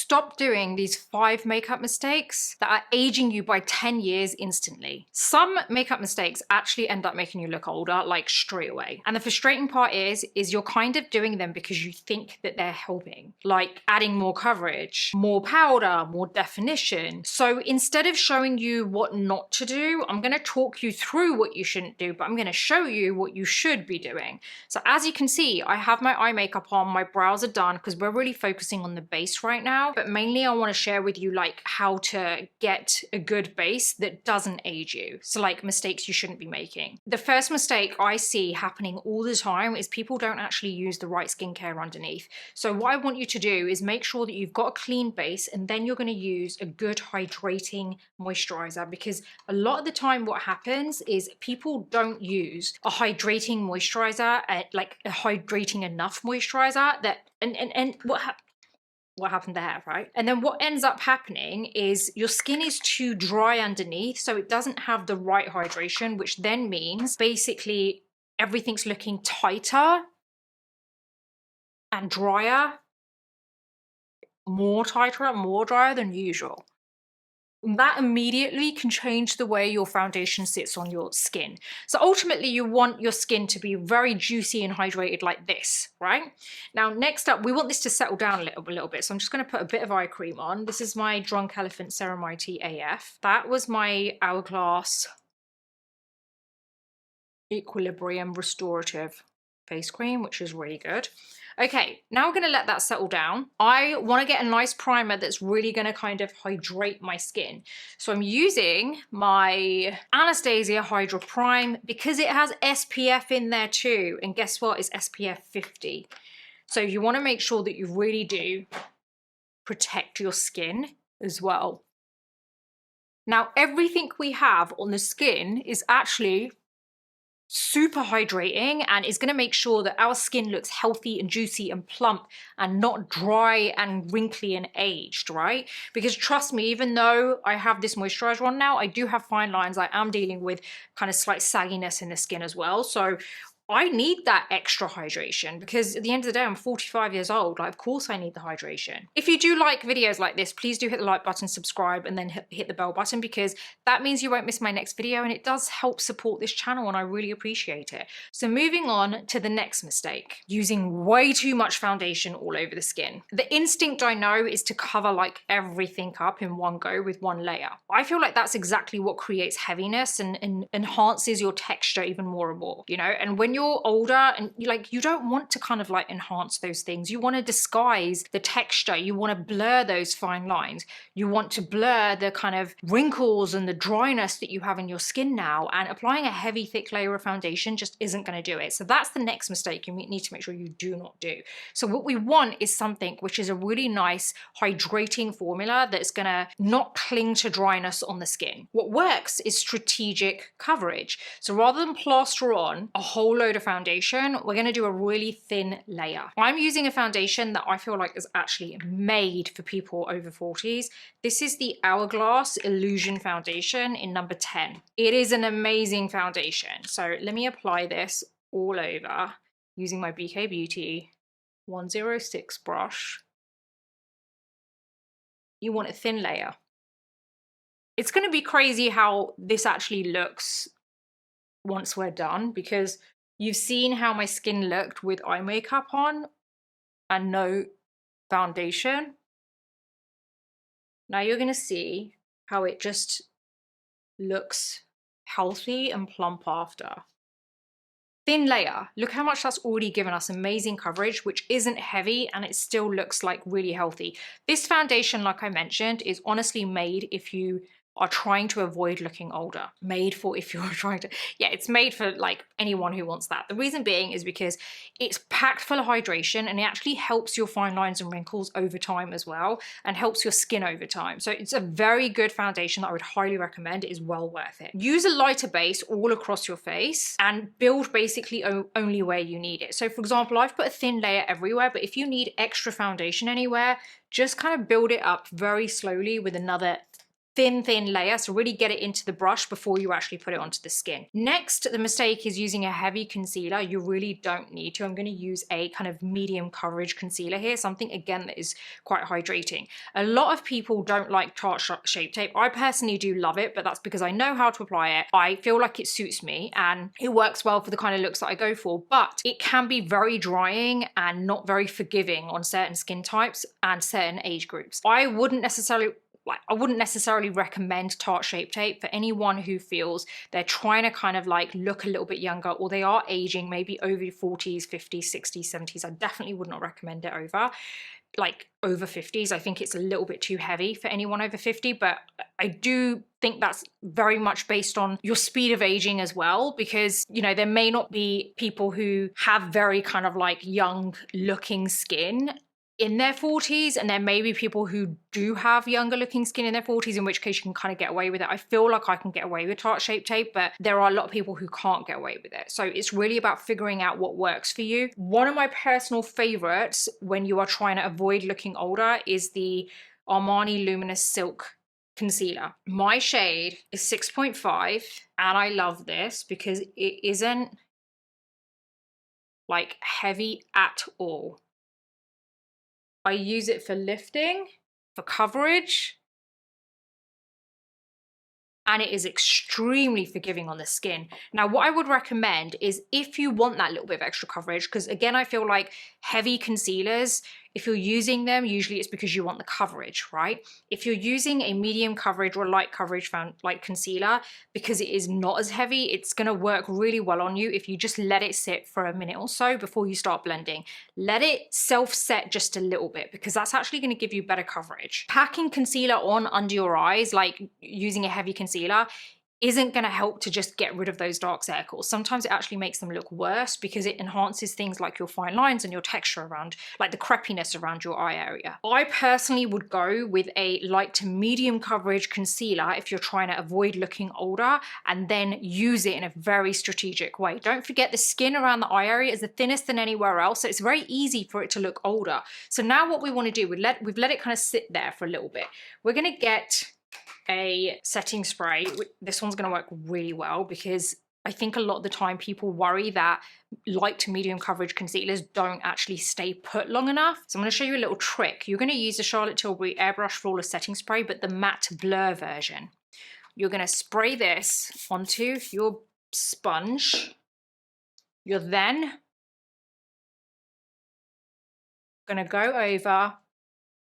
stop doing these 5 makeup mistakes that are aging you by 10 years instantly. Some makeup mistakes actually end up making you look older, like straight away. And the frustrating part is you're kind of doing them because you think that they're helping, like adding more coverage, more powder, more definition. So instead of showing you what not to do, I'm going to talk you through what you shouldn't do, but I'm going to show you what you should be doing. So as you can see, I have my eye makeup on, my brows are done because we're really focusing on the base right now, but mainly I want to share with you like how to get a good base that doesn't age you. So like mistakes you shouldn't be making. The first mistake I see happening all the time is people don't actually use the right skincare underneath. So what I want you to do is make sure that you've got a clean base, and then you're going to use a good hydrating moisturizer, because a lot of the time what happens is people don't use a hydrating moisturizer, like a hydrating enough moisturizer, that and what happened there, right? And then what ends up happening is your skin is too dry underneath, so it doesn't have the right hydration, which then means basically everything's looking tighter and drier, more tighter and more drier than usual. That immediately can change the way your foundation sits on your skin. So ultimately you want your skin to be very juicy and hydrated like this, right? Now next up, we want this to settle down a little bit. So I'm just going to put a bit of eye cream on. This is my Drunk Elephant Ceramide AF. That was my Hourglass Equilibrium Restorative face cream, which is really good. Okay, now we're going to let that settle down. I want to get a nice primer that's really going to kind of hydrate my skin. So I'm using my Anastasia Hydra Prime because it has SPF in there too. And guess what? It's SPF 50. So you want to make sure that you really do protect your skin as well. Now, everything we have on the skin is actually super hydrating and is going to make sure that our skin looks healthy and juicy and plump and not dry and wrinkly and aged, right? Because trust me, even though I have this moisturizer on now, I do have fine lines. I am dealing with kind of slight sagginess in the skin as well. So I need that extra hydration because at the end of the day, I'm 45 years old. Like, of course I need the hydration. If you do like videos like this, please do hit the like button, subscribe, and then hit the bell button, because that means you won't miss my next video, and it does help support this channel and I really appreciate it. So moving on to the next mistake, using way too much foundation all over the skin. The instinct I know is to cover like everything up in one go with one layer. I feel like that's exactly what creates heaviness and enhances your texture even more and more, you know? And when you're older and you don't want to kind of like enhance those things. You want to disguise the texture. You want to blur those fine lines. You want to blur the kind of wrinkles and the dryness that you have in your skin now, and applying a heavy thick layer of foundation just isn't going to do it. So that's the next mistake you need to make sure you do not do. So what we want is something which is a really nice hydrating formula that's going to not cling to dryness on the skin. What works is strategic coverage. So rather than plaster on a whole load of foundation, we're going to do a really thin layer. I'm using a foundation that I feel like is actually made for people over 40s. This is the Hourglass Illusion Foundation in number 10. It is an amazing foundation. So let me apply this all over using my BK Beauty 106 brush. You want a thin layer. It's going to be crazy how this actually looks once we're done, because you've seen how my skin looked with eye makeup on and no foundation. Now you're going to see how it just looks healthy and plump after. Thin layer. Look how much that's already given us amazing coverage, which isn't heavy, and it still looks like really healthy. This foundation, like I mentioned, is honestly made if you are trying to avoid looking older. Made for if you're trying to, yeah, it's made for like anyone who wants that. The reason being is because it's packed full of hydration, and it actually helps your fine lines and wrinkles over time as well, and helps your skin over time. So it's a very good foundation that I would highly recommend. It is well worth it. Use a lighter base all across your face and build basically only where you need it. So for example, I've put a thin layer everywhere, but if you need extra foundation anywhere, just kind of build it up very slowly with another thin layer, so really get it into the brush before you actually put it onto the skin. Next, the mistake is using a heavy concealer. You really don't need to. I'm going to use a kind of medium coverage concealer here, something again that is quite hydrating. A lot of people don't like Tarte Shape Tape. I personally do love it, but that's because I know how to apply it. I feel like it suits me and it works well for the kind of looks that I go for, but it can be very drying and not very forgiving on certain skin types and certain age groups. I wouldn't necessarily recommend Tarte Shape Tape for anyone who feels they're trying to kind of like look a little bit younger, or they are aging, maybe over 40s, 50s, 60s, 70s. I definitely would not recommend it over 50s. I think it's a little bit too heavy for anyone over 50, but I do think that's very much based on your speed of aging as well, because, you know, there may not be people who have very kind of like young looking skin in their 40s, and there may be people who do have younger looking skin in their 40s, in which case you can kind of get away with it. I feel like I can get away with Tarte Shape Tape, but there are a lot of people who can't get away with it. So it's really about figuring out what works for you. One of my personal favorites when you are trying to avoid looking older is the Armani Luminous Silk Concealer. My shade is 6.5, and I love this because it isn't like heavy at all. I use it for lifting, for coverage, and it is extremely forgiving on the skin. Now, what I would recommend is if you want that little bit of extra coverage, because again, I feel like heavy concealers, if you're using them, usually it's because you want the coverage, right? If you're using a medium coverage or light coverage like concealer, because it is not as heavy, it's gonna work really well on you if you just let it sit for a minute or so before you start blending. Let it self-set just a little bit, because that's actually gonna give you better coverage. Packing concealer on under your eyes, like using a heavy concealer, isn't going to help to just get rid of those dark circles. Sometimes it actually makes them look worse because it enhances things like your fine lines and your texture around, like the crepiness around your eye area. I personally would go with a light to medium coverage concealer if you're trying to avoid looking older, and then use it in a very strategic way. Don't forget, the skin around the eye area is the thinnest than anywhere else, so it's very easy for it to look older. So now what we want to do, we've let it kind of sit there for a little bit. We're going to get a setting spray. This one's going to work really well, because I think a lot of the time people worry that light to medium coverage concealers don't actually stay put long enough. So I'm going to show you a little trick. You're going to use the Charlotte Tilbury Airbrush Flawless Setting Spray, but the matte blur version. You're going to spray this onto your sponge. You're then going to go over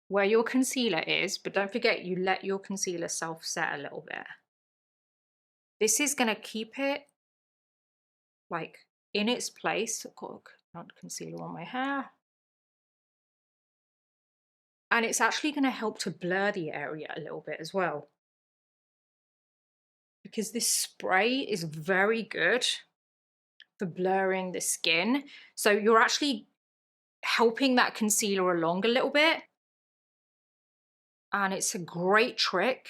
where your concealer is, but don't forget you let your concealer self-set a little bit. This is going to keep it like in its place. I've got concealer on my hair. And it's actually going to help to blur the area a little bit as well, because this spray is very good for blurring the skin. So you're actually helping that concealer along a little bit. And it's a great trick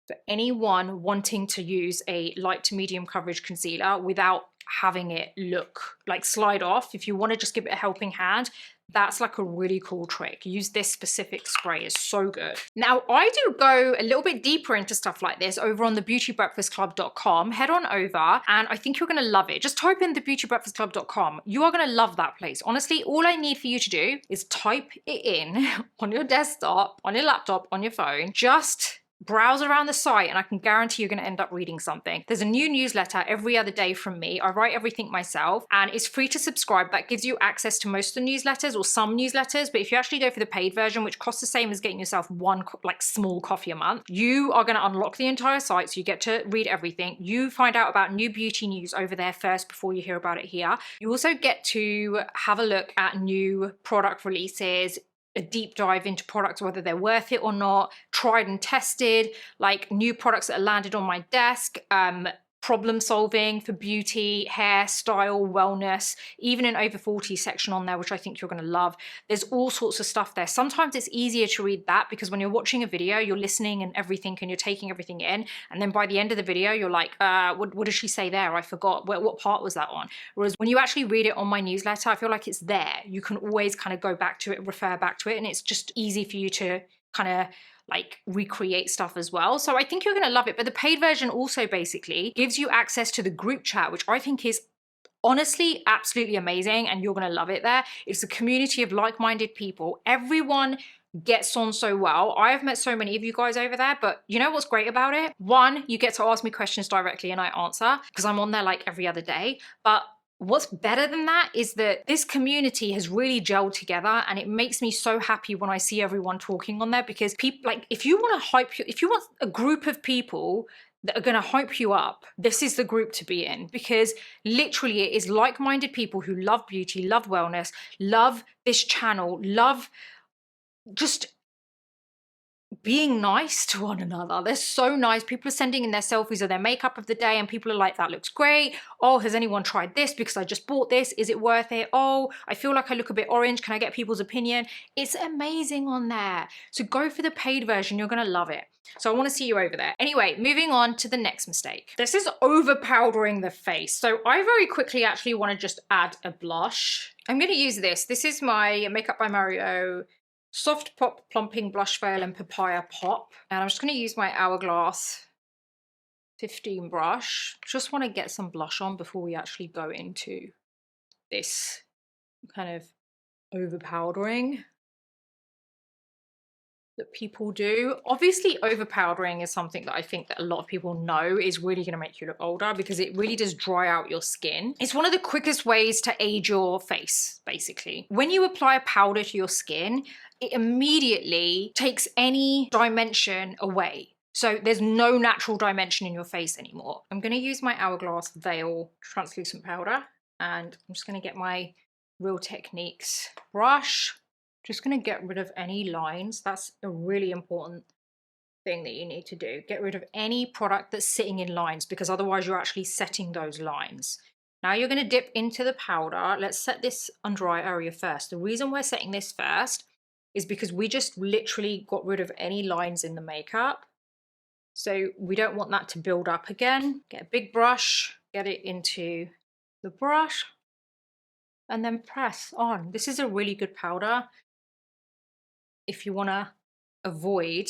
for anyone wanting to use a light to medium coverage concealer without having it look like slide off. If you want to just give it a helping hand, that's like a really cool trick. Use this specific spray, it's so good. Now, I do go a little bit deeper into stuff like this over on thebeautybreakfastclub.com. Head on over and I think you're gonna love it. Just type in thebeautybreakfastclub.com. You are gonna love that place. Honestly, all I need for you to do is type it in on your desktop, on your laptop, on your phone. Just browse around the site and I can guarantee you're going to end up reading something. There's a new newsletter every other day from me. I write everything myself and it's free to subscribe. That gives you access to most of the newsletters, or some newsletters, but if you actually go for the paid version, which costs the same as getting yourself one like small coffee a month, you are going to unlock the entire site, so you get to read everything. You find out about new beauty news over there first before you hear about it here. You also get to have a look at new product releases, a deep dive into products, whether they're worth it or not, tried and tested, like new products that are landed on my desk, problem solving for beauty, hair, style, wellness, even an over 40 section on there, which I think you're going to love. There's all sorts of stuff there. Sometimes it's easier to read that because when you're watching a video, you're listening and everything and you're taking everything in. And then by the end of the video, you're like, what did she say there? I forgot. What part was that on? Whereas when you actually read it on my newsletter, I feel like it's there. You can always kind of go back to it, refer back to it. And it's just easy for you to kind of like recreate stuff as well. So I think you're gonna love it. But the paid version also basically gives you access to the group chat, which I think is honestly absolutely amazing, and you're gonna love it there. It's a community of like-minded people. Everyone gets on so well. I have met so many of you guys over there, but you know what's great about it? One, you get to ask me questions directly and I answer because I'm on there like every other day. But what's better than that is that this community has really gelled together, and it makes me so happy when I see everyone talking on there, because people, like, if you want to hype you, if you want a group of people that are going to hype you up, this is the group to be in, because literally it is like-minded people who love beauty, love wellness, love this channel, love just being nice to one another. They're so nice. People are sending in their selfies of their makeup of the day, and people are like, that looks great. Oh, has anyone tried this because I just bought this? Is it worth it? Oh, I feel like I look a bit orange. Can I get people's opinion? It's amazing on there. So go for the paid version. You're going to love it. So I want to see you over there. Anyway, moving on to the next mistake. This is overpowdering the face. So I very quickly actually want to just add a blush. I'm going to use this. This is my Makeup by Mario Soft Pop Plumping Blush Veil in Papaya Pop. And I'm just going to use my Hourglass 15 brush. Just want to get some blush on before we actually go into this kind of overpowdering that people do. Obviously, overpowdering is something that I think that a lot of people know is really going to make you look older, because it really does dry out your skin. It's one of the quickest ways to age your face, basically. When you apply a powder to your skin, it immediately takes any dimension away. So there's no natural dimension in your face anymore. I'm going to use my Hourglass Veil translucent powder, and I'm just going to get my Real Techniques brush. Just going to get rid of any lines. That's a really important thing that you need to do. Get rid of any product that's sitting in lines, because otherwise you're actually setting those lines. Now you're going to dip into the powder. Let's set this under eye area first. The reason we're setting this first is because we just literally got rid of any lines in the makeup. So we don't want that to build up again. Get a big brush, get it into the brush, and then press on. This is a really good powder if you want to avoid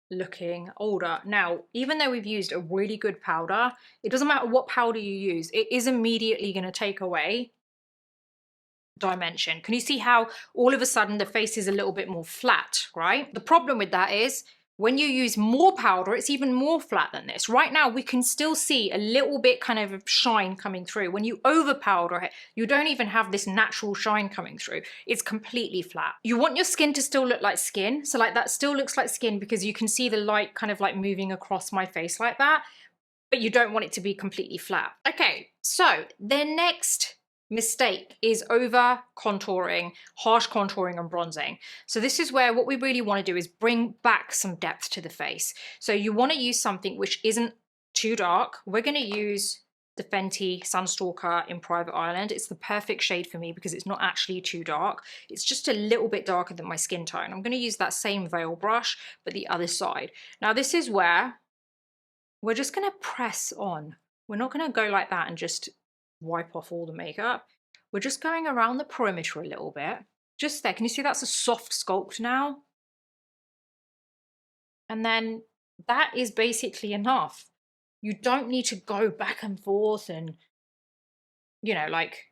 looking older. Now, even though we've used a really good powder, it doesn't matter what powder you use, it is immediately going to take away dimension. Can you see how all of a sudden the face is a little bit more flat, right? The problem with that is when you use more powder, it's even more flat than this. Right now, we can still see a little bit kind of shine coming through. When you overpowder it, you don't even have this natural shine coming through. It's completely flat. You want your skin to still look like skin. So like that still looks like skin, because you can see the light kind of like moving across my face like that, but you don't want it to be completely flat. Okay, so the next mistake is over contouring, harsh contouring and bronzing. So this is where what we really want to do is bring back some depth to the face. So you want to use something which isn't too dark. We're going to use the Fenty Sunstalker in Private Island. It's the perfect shade for me because it's not actually too dark. It's just a little bit darker than my skin tone. I'm going to use that same veil brush, but the other side. Now this is where we're just going to press on. We're not going to go like that and just wipe off all the makeup. We're just going around the perimeter a little bit. Just there. Can you see that's a soft sculpt now? And then that is basically enough. You don't need to go back and forth and, you know, like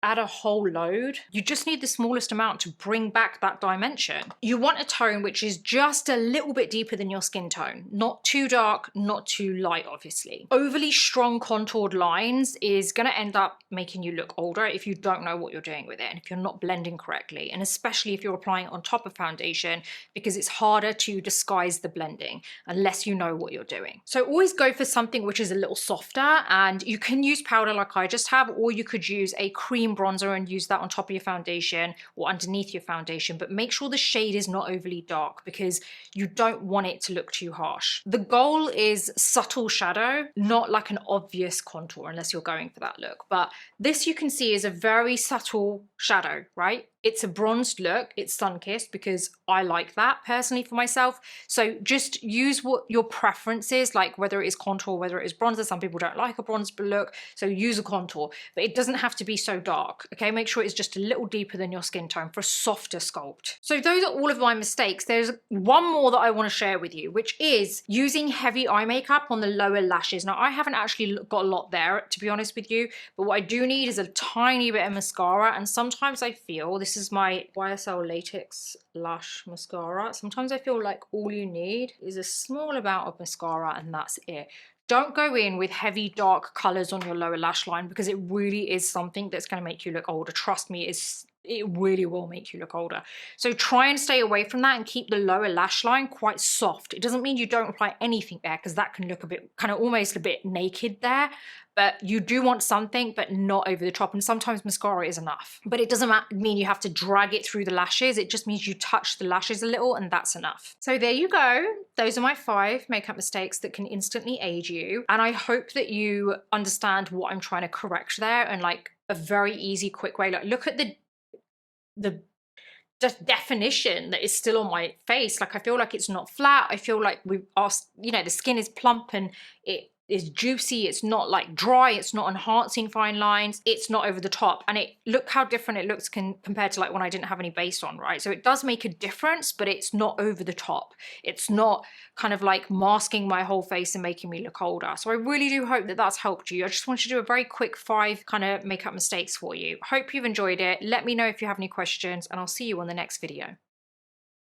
add a whole load. You just need the smallest amount to bring back that dimension. You want a tone which is just a little bit deeper than your skin tone. Not too dark, not too light, obviously. Overly strong contoured lines is going to end up making you look older if you don't know what you're doing with it and if you're not blending correctly, and especially if you're applying it on top of foundation, because it's harder to disguise the blending unless you know what you're doing. So always go for something which is a little softer, and you can use powder like I just have, or you could use a cream bronzer and use that on top of your foundation or underneath your foundation, but make sure the shade is not overly dark because you don't want it to look too harsh. The goal is subtle shadow, not like an obvious contour unless you're going for that look. But this you can see is a very subtle shadow, right? It's a bronzed look, it's sun-kissed because I like that personally for myself. So just use what your preference is, like whether it is contour, whether it is bronzer. Some people don't like a bronzed look, so use a contour, but it doesn't have to be so dark, okay? Make sure it's just a little deeper than your skin tone for a softer sculpt. So those are all of my mistakes. There's one more that I want to share with you, which is using heavy eye makeup on the lower lashes. Now, I haven't actually got a lot there, to be honest with you, but what I do need is a tiny bit of mascara, and sometimes I feel, this is my YSL Latex Lash Mascara, sometimes I feel like all you need is a small amount of mascara and that's it. Don't go in with heavy dark colors on your lower lash line because it really is something that's going to make you look older. Trust me, it really will make you look older. So try and stay away from that and keep the lower lash line quite soft. It doesn't mean you don't apply anything there because that can look a bit, kind of almost a bit naked there. But you do want something, but not over the top. And sometimes mascara is enough. But it doesn't mean you have to drag it through the lashes. It just means you touch the lashes a little and that's enough. So there you go. Those are my 5 makeup mistakes that can instantly age you. And I hope that you understand what I'm trying to correct there and like a very easy, quick way. Like look at the definition that is still on my face. Like I feel like it's not flat. I feel like we've asked, you know, the skin is plump and it is juicy. It's not like dry. It's not enhancing fine lines. It's not over the top. And look how different it looks compared to like when I didn't have any base on, right? So it does make a difference, but it's not over the top. It's not kind of like masking my whole face and making me look older. So I really do hope that that's helped you. I just wanted to do a very quick 5 kind of makeup mistakes for you. Hope you've enjoyed it. Let me know if you have any questions and I'll see you on the next video.